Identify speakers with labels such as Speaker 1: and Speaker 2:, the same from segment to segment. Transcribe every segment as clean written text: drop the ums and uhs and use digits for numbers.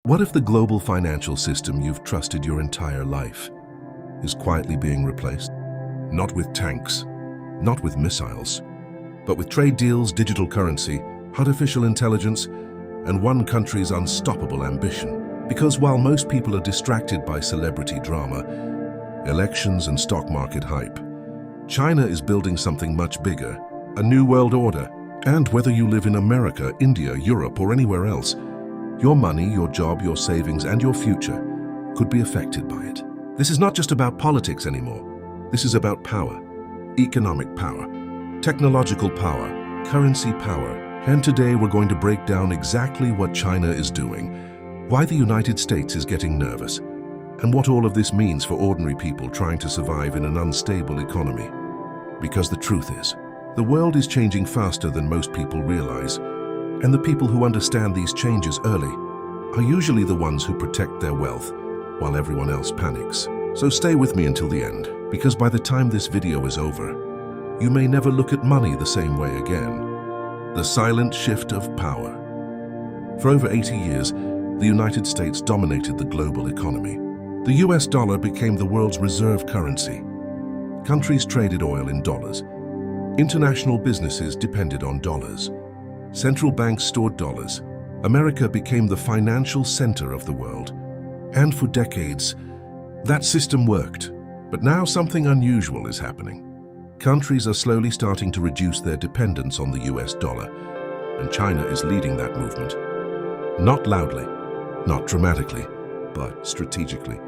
Speaker 1: What if the global financial system you've trusted your entire life is quietly being replaced? Not with tanks, not with missiles, but with trade deals, digital currency, artificial intelligence, and one country's unstoppable ambition. Because while most people are distracted by celebrity drama, elections and stock market hype, China is building something much bigger, a new world order. And whether you live in America, India, Europe, or anywhere else, your money, your job, your savings, and your future could be affected by it. This is not just about politics anymore. This is about power, economic power, technological power, currency power. And today we're going to break down exactly what China is doing, why the United States is getting nervous, and what all of this means for ordinary people trying to survive in an unstable economy. Because the truth is, the world is changing faster than most people realize, and the people who understand these changes early are usually the ones who protect their wealth while everyone else panics. So stay with me until the end, because by the time this video is over, you may never look at money the same way again. The silent shift of power. For over 80 years, the United States dominated the global economy. The US dollar became the world's reserve currency. Countries traded oil in dollars. International businesses depended on dollars. Central banks stored dollars. America became the financial center of the world. And for decades, that system worked. But now something unusual is happening. Countries are slowly starting to reduce their dependence on the US dollar, and China is leading that movement. Not loudly, not dramatically, but strategically.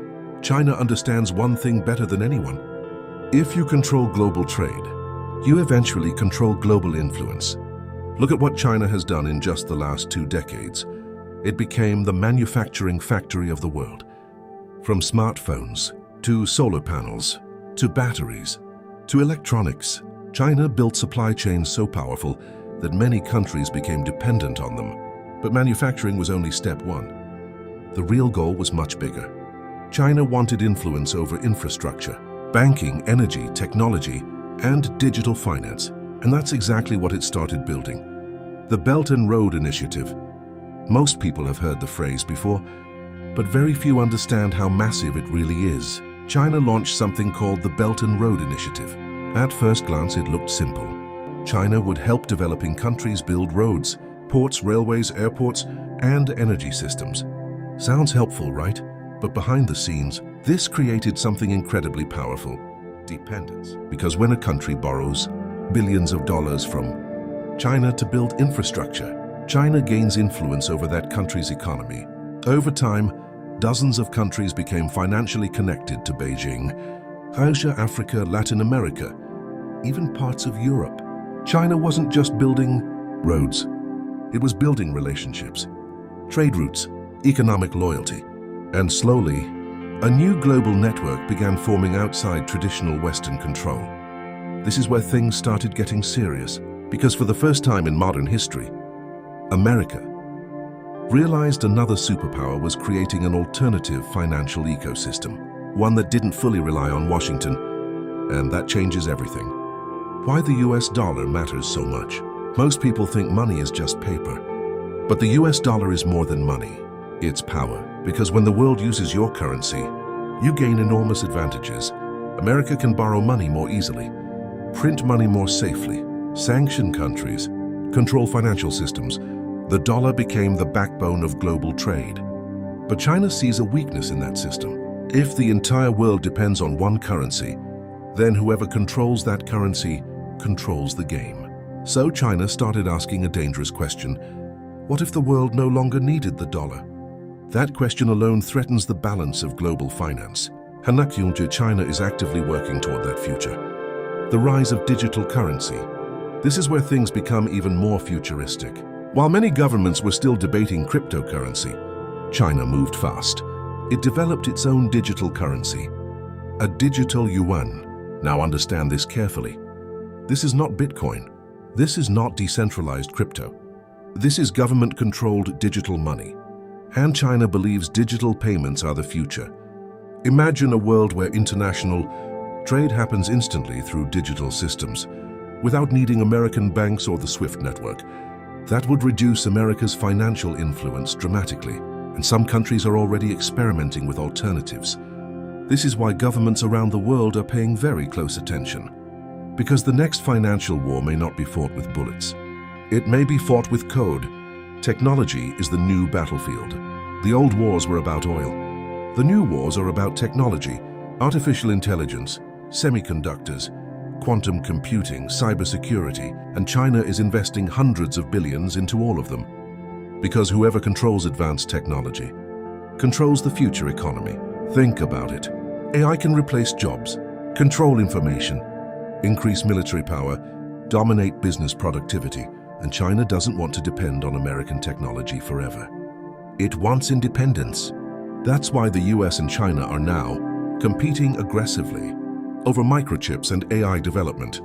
Speaker 1: China understands one thing better than anyone. If you control global trade, you eventually control global influence. Look at what China has done in just the last 2 decades. It became the manufacturing factory of the world. From smartphones, to solar panels, to batteries, to electronics, China built supply chains so powerful that many countries became dependent on them. But manufacturing was only step 1. The real goal was much bigger. China wanted influence over infrastructure, banking, energy, technology, and digital finance. And that's exactly what it started building. The Belt and Road Initiative. Most people have heard the phrase before, but very few understand how massive it really is. China launched something called the Belt and Road Initiative. At first glance, it looked simple. China would help developing countries build roads, ports, railways, airports, and energy systems. Sounds helpful, right? But behind the scenes, this created something incredibly powerful: dependence. Because when a country borrows billions of dollars from China to build infrastructure, China gains influence over that country's economy. Over time, dozens of countries became financially connected to Beijing. Asia, Africa, Latin America, even parts of Europe. China wasn't just building roads. It was building relationships, trade routes, economic loyalty. And slowly, a new global network began forming outside traditional Western control. This is where things started getting serious, because for the first time in modern history, America realized another superpower was creating an alternative financial ecosystem, one that didn't fully rely on Washington, and that changes everything. Why the US dollar matters so much. Most people think money is just paper, but the US dollar is more than money. It's power, because when the world uses your currency, you gain enormous advantages. America can borrow money more easily, print money more safely, sanction countries, control financial systems. The dollar became the backbone of global trade. But China sees a weakness in that system. If the entire world depends on one currency, then whoever controls that currency controls the game. So China started asking a dangerous question: what if the world no longer needed the dollar? That question alone threatens the balance of global finance. China is actively working toward that future. The rise of digital currency. This is where things become even more futuristic. While many governments were still debating cryptocurrency, China moved fast. It developed its own digital currency, a digital yuan. Now understand this carefully. This is not Bitcoin. This is not decentralized crypto. This is government-controlled digital money. And China believes digital payments are the future. Imagine a world where international trade happens instantly through digital systems, without needing American banks or the SWIFT network. That would reduce America's financial influence dramatically, and some countries are already experimenting with alternatives. This is why governments around the world are paying very close attention. Because the next financial war may not be fought with bullets. It may be fought with code. Technology is the new battlefield. The old wars were about oil. The new wars are about technology, artificial intelligence, semiconductors, quantum computing, cybersecurity, and China is investing hundreds of billions into all of them. Because whoever controls advanced technology controls the future economy. Think about it. AI can replace jobs, control information, increase military power, dominate business productivity, and China doesn't want to depend on American technology forever. It wants independence. That's why the US and China are now competing aggressively over microchips and AI development.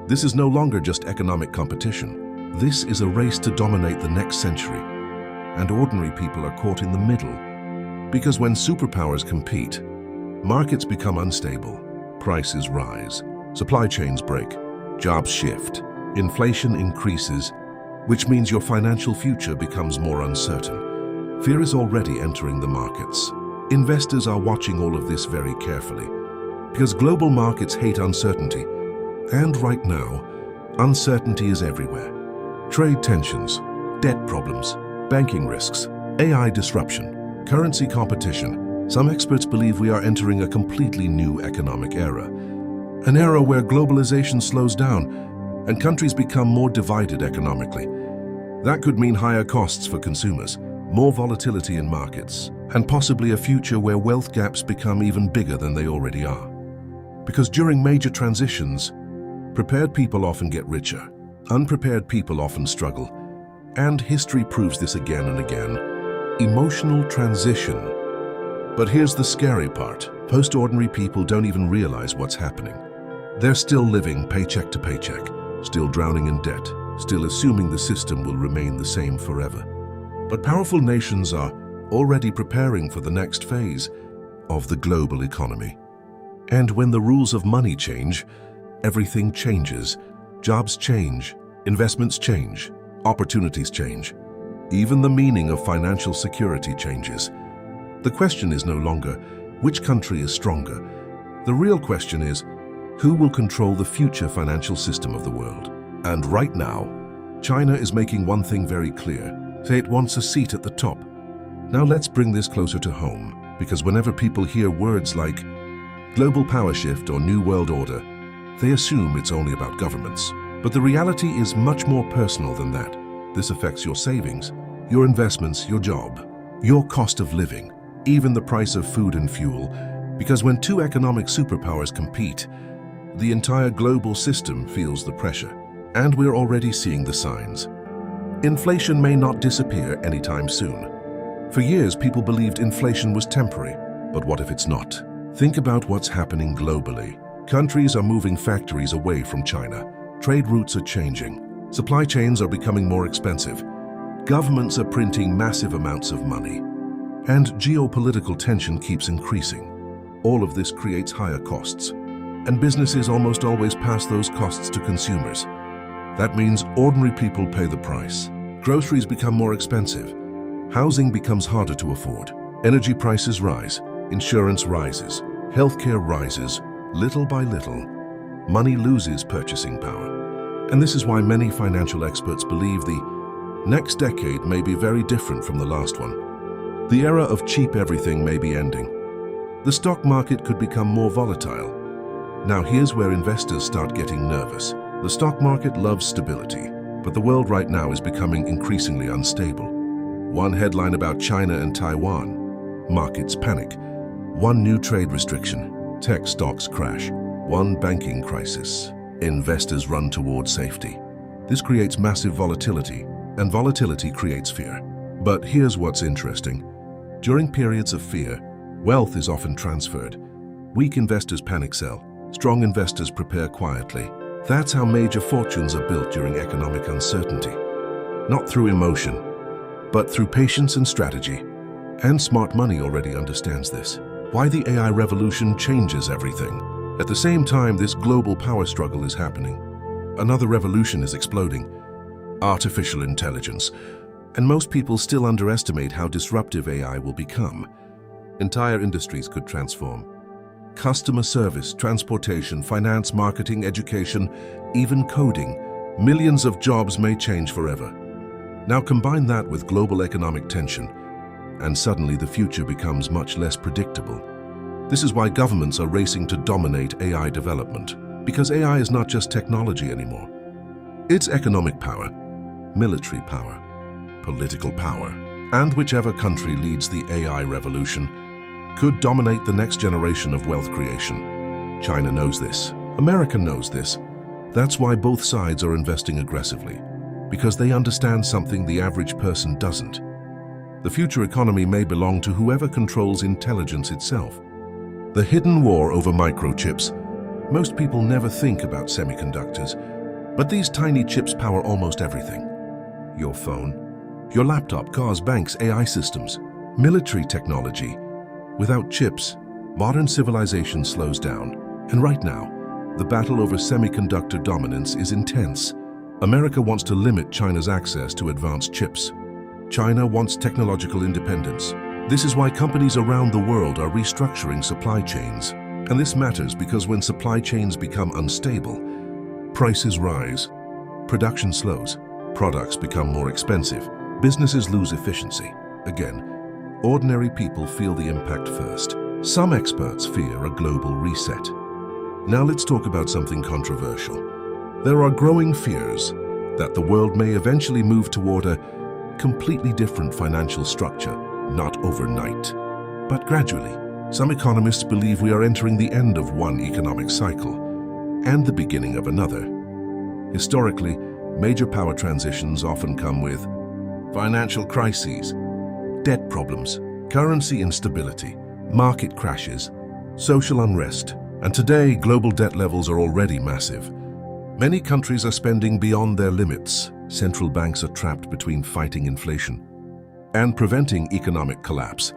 Speaker 1: This is no longer just economic competition. This is a race to dominate the next century. And ordinary people are caught in the middle. Because when superpowers compete, markets become unstable, prices rise, supply chains break, jobs shift, inflation increases, which means your financial future becomes more uncertain. Fear is already entering the markets. Investors are watching all of this very carefully because global markets hate uncertainty. And right now, uncertainty is everywhere. Trade tensions, debt problems, banking risks, AI disruption, currency competition. Some experts believe we are entering a completely new economic era. An era where globalization slows down and countries become more divided economically. That could mean higher costs for consumers, more volatility in markets, and possibly a future where wealth gaps become even bigger than they already are. Because during major transitions, prepared people often get richer, unprepared people often struggle, and history proves this again and again. Emotional transition. But here's the scary part. Most ordinary people don't even realize what's happening. They're still living paycheck to paycheck, still drowning in debt, still assuming the system will remain the same forever. But powerful nations are already preparing for the next phase of the global economy. And when the rules of money change, everything changes. Jobs change, investments change, opportunities change. Even the meaning of financial security changes. The question is no longer, which country is stronger? The real question is, who will control the future financial system of the world? And right now, China is making one thing very clear. It wants a seat at the top. Now let's bring this closer to home, because whenever people hear words like global power shift or new world order, they assume it's only about governments. But the reality is much more personal than that. This affects your savings, your investments, your job, your cost of living, even the price of food and fuel. Because when two economic superpowers compete, the entire global system feels the pressure. And we're already seeing the signs. Inflation may not disappear anytime soon. For years, people believed inflation was temporary. But what if it's not? Think about what's happening globally. Countries are moving factories away from China. Trade routes are changing. Supply chains are becoming more expensive. Governments are printing massive amounts of money. And geopolitical tension keeps increasing. All of this creates higher costs. And businesses almost always pass those costs to consumers. That means ordinary people pay the price. Groceries become more expensive. Housing becomes harder to afford. Energy prices rise. Insurance rises. Healthcare rises. Little by little, money loses purchasing power. And this is why many financial experts believe the next decade may be very different from the last one. The era of cheap everything may be ending. The stock market could become more volatile. Now here's where investors start getting nervous. The stock market loves stability, but the world right now is becoming increasingly unstable. One headline about China and Taiwan, markets panic. One new trade restriction, tech stocks crash. One banking crisis, investors run toward safety. This creates massive volatility, and volatility creates fear. But here's what's interesting. During periods of fear, wealth is often transferred. Weak investors panic sell. Strong investors prepare quietly. That's how major fortunes are built during economic uncertainty. Not through emotion, but through patience and strategy. And smart money already understands this. Why the AI revolution changes everything. At the same time, this global power struggle is happening. Another revolution is exploding. Artificial intelligence. And most people still underestimate how disruptive AI will become. Entire industries could transform. Customer service, transportation, finance, marketing, education, even coding. Millions of jobs may change forever. Now combine that with global economic tension, and suddenly the future becomes much less predictable. This is why governments are racing to dominate AI development, because AI is not just technology anymore. It's economic power, military power, political power, and whichever country leads the AI revolution could dominate the next generation of wealth creation. China knows this. America knows this. That's why both sides are investing aggressively, because they understand something the average person doesn't. The future economy may belong to whoever controls intelligence itself. The hidden war over microchips. Most people never think about semiconductors, but these tiny chips power almost everything. Your phone, your laptop, cars, banks, AI systems, military technology. Without chips, modern civilization slows down. And right now, the battle over semiconductor dominance is intense. America wants to limit China's access to advanced chips. China wants technological independence. This is why companies around the world are restructuring supply chains. And this matters because when supply chains become unstable, prices rise, production slows, products become more expensive, businesses lose efficiency. Again, ordinary people feel the impact first. Some experts fear a global reset. Now let's talk about something controversial. There are growing fears that the world may eventually move toward a completely different financial structure, not overnight, but gradually. Some economists believe we are entering the end of one economic cycle and the beginning of another. Historically, major power transitions often come with financial crises, debt problems, currency instability, market crashes, social unrest, and today global debt levels are already massive. Many countries are spending beyond their limits. Central banks are trapped between fighting inflation and preventing economic collapse.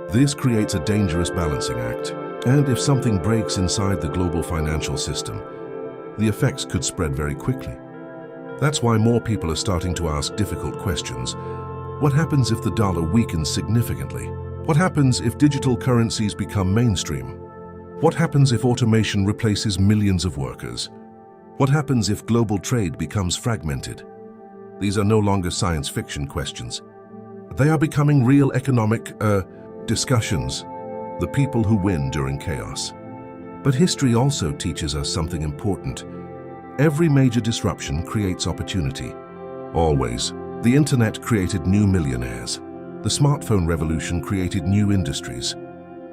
Speaker 1: This creates a dangerous balancing act, and if something breaks inside the global financial system, the effects could spread very quickly. That's why more people are starting to ask difficult questions. What happens if the dollar weakens significantly? What happens if digital currencies become mainstream? What happens if automation replaces millions of workers? What happens if global trade becomes fragmented? These are no longer science fiction questions. They are becoming real economic discussions, the people who win during chaos. But history also teaches us something important. Every major disruption creates opportunity. Always. The internet created new millionaires. The smartphone revolution created new industries.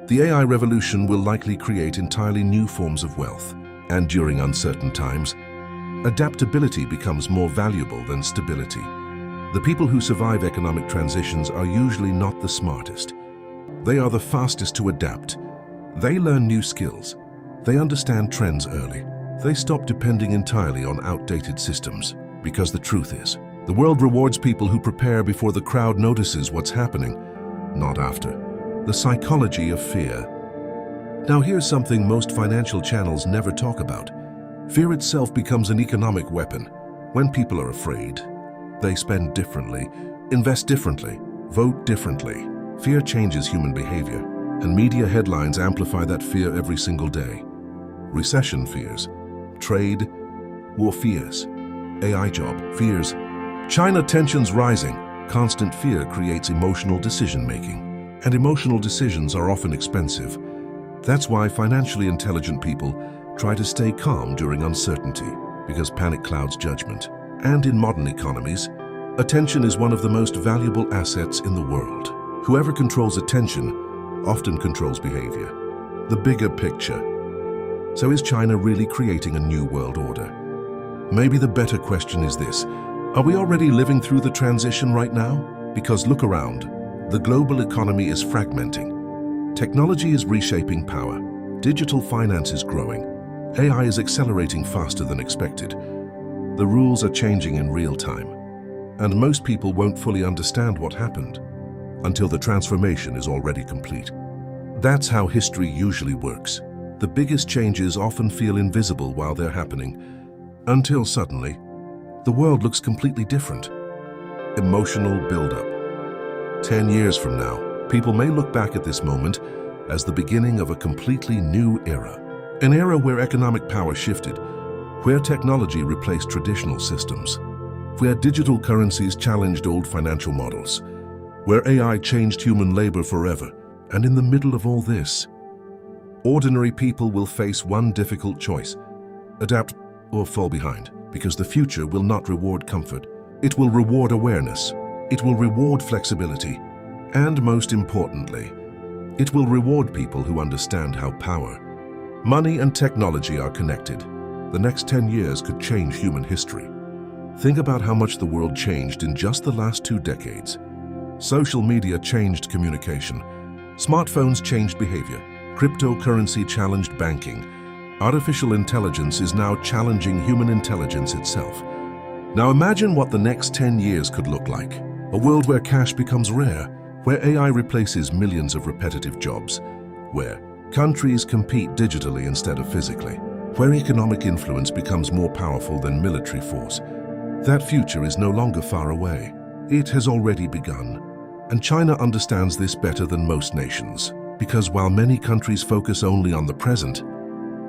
Speaker 1: The AI revolution will likely create entirely new forms of wealth. And during uncertain times, adaptability becomes more valuable than stability. The people who survive economic transitions are usually not the smartest. They are the fastest to adapt. They learn new skills. They understand trends early. They stop depending entirely on outdated systems. Because the truth is, the world rewards people who prepare before the crowd notices what's happening, not after. The psychology of fear. Now here's something most financial channels never talk about. Fear itself becomes an economic weapon. When people are afraid, they spend differently, invest differently, vote differently. Fear changes human behavior, and media headlines amplify that fear every single day. Recession fears, trade, war fears, AI job fears, China tensions rising. Constant fear creates emotional decision-making, and emotional decisions are often expensive. That's why financially intelligent people try to stay calm during uncertainty, because panic clouds judgment. And in modern economies, attention is one of the most valuable assets in the world. Whoever controls attention often controls behavior. The bigger picture. So is China really creating a new world order? Maybe the better question is this: are we already living through the transition right now? Because look around. The global economy is fragmenting. Technology is reshaping power. Digital finance is growing. AI is accelerating faster than expected. The rules are changing in real time. And most people won't fully understand what happened until the transformation is already complete. That's how history usually works. The biggest changes often feel invisible while they're happening, until suddenly, the world looks completely different. emotional buildup. 10 years from now, people may look back at this moment as the beginning of a completely new era. An era where economic power shifted, where technology replaced traditional systems, where digital currencies challenged old financial models, where AI changed human labor forever. And in the middle of all this, ordinary people will face one difficult choice: adapt or fall behind, because the future will not reward comfort. It will reward awareness. It will reward flexibility. And most importantly, it will reward people who understand how power, money, and technology are connected. The next 10 years could change human history. Think about how much the world changed in just the last 2 decades. Social media changed communication. Smartphones changed behavior. Cryptocurrency challenged banking. Artificial intelligence is now challenging human intelligence itself. Now imagine what the next 10 years could look like. A world where cash becomes rare, where AI replaces millions of repetitive jobs, where countries compete digitally instead of physically, where economic influence becomes more powerful than military force. That future is no longer far away. It has already begun. And China understands this better than most nations, because while many countries focus only on the present,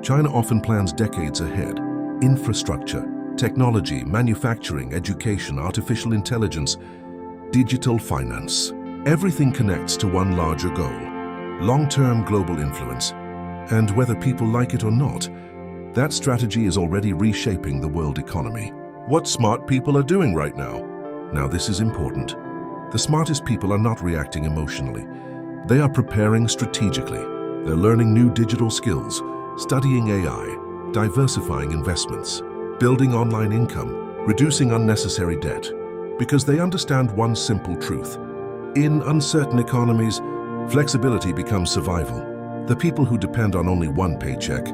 Speaker 1: China often plans decades ahead. Infrastructure, technology, manufacturing, education, artificial intelligence, digital finance. Everything connects to one larger goal: long-term global influence. And whether people like it or not, that strategy is already reshaping the world economy. What smart people are doing right now? Now this is important. The smartest people are not reacting emotionally. They are preparing strategically. They're learning new digital skills, studying AI, diversifying investments, building online income, reducing unnecessary debt, because they understand one simple truth. In uncertain economies, flexibility becomes survival. The people who depend on only one paycheck,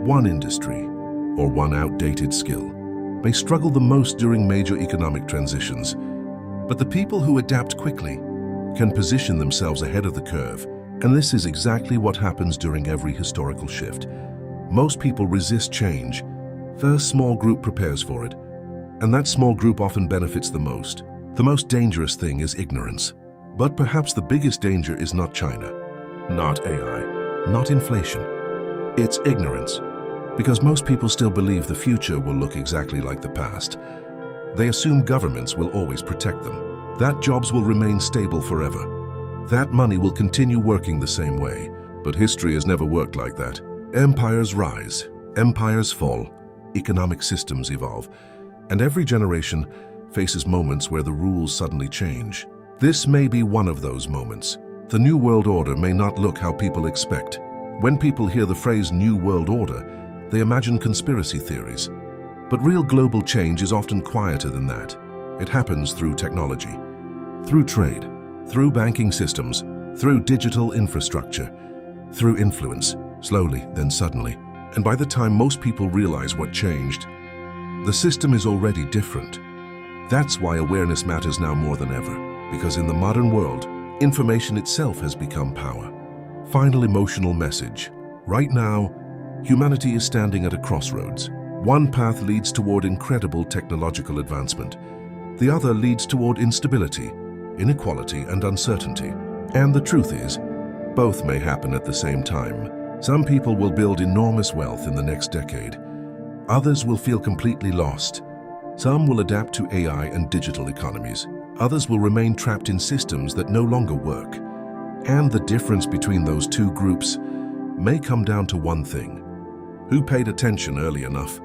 Speaker 1: one industry, or one outdated skill may struggle the most during major economic transitions. But the people who adapt quickly can position themselves ahead of the curve. And this is exactly what happens during every historical shift. Most people resist change. First, small group prepares for it. And that small group often benefits the most. The most dangerous thing is ignorance. But perhaps the biggest danger is not China, not AI, not inflation. It's ignorance. Because most people still believe the future will look exactly like the past. They assume governments will always protect them, that jobs will remain stable forever, that money will continue working the same way. But history has never worked like that. Empires rise, empires fall, economic systems evolve, and every generation faces moments where the rules suddenly change. This may be one of those moments. The New World Order may not look how people expect. When people hear the phrase New World Order, they imagine conspiracy theories. But real global change is often quieter than that. It happens through technology, through trade, through banking systems, through digital infrastructure, through influence, slowly, then suddenly. And by the time most people realize what changed, the system is already different. That's why awareness matters now more than ever, because in the modern world, information itself has become power. Final emotional message. Right now, humanity is standing at a crossroads. One path leads toward incredible technological advancement. The other leads toward instability, inequality, and uncertainty. And the truth is, both may happen at the same time. Some people will build enormous wealth in the next decade. Others will feel completely lost. Some will adapt to AI and digital economies. Others will remain trapped in systems that no longer work. And the difference between those two groups may come down to one thing: who paid attention early enough?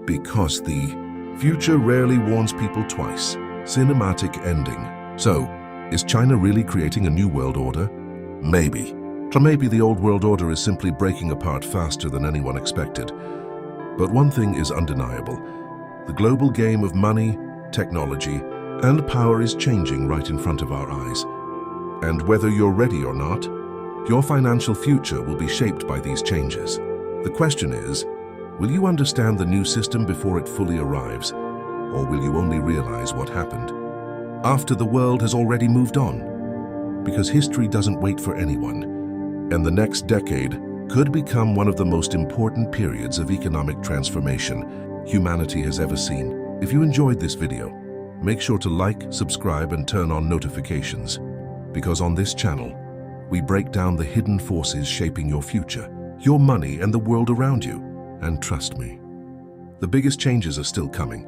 Speaker 1: Because the future rarely warns people twice. Cinematic ending. So, is China really creating a new world order? Maybe. Or maybe the old world order is simply breaking apart faster than anyone expected. But one thing is undeniable. The global game of money, technology, and power is changing right in front of our eyes. And whether you're ready or not, your financial future will be shaped by these changes. The question is, will you understand the new system before it fully arrives, or will you only realize what happened after the world has already moved on? Because history doesn't wait for anyone, and the next decade could become one of the most important periods of economic transformation humanity has ever seen. If you enjoyed this video, Make sure to like, subscribe, and turn on notifications, because on this channel, we break down the hidden forces shaping your future, your money, and the world around you. And trust me, the biggest changes are still coming.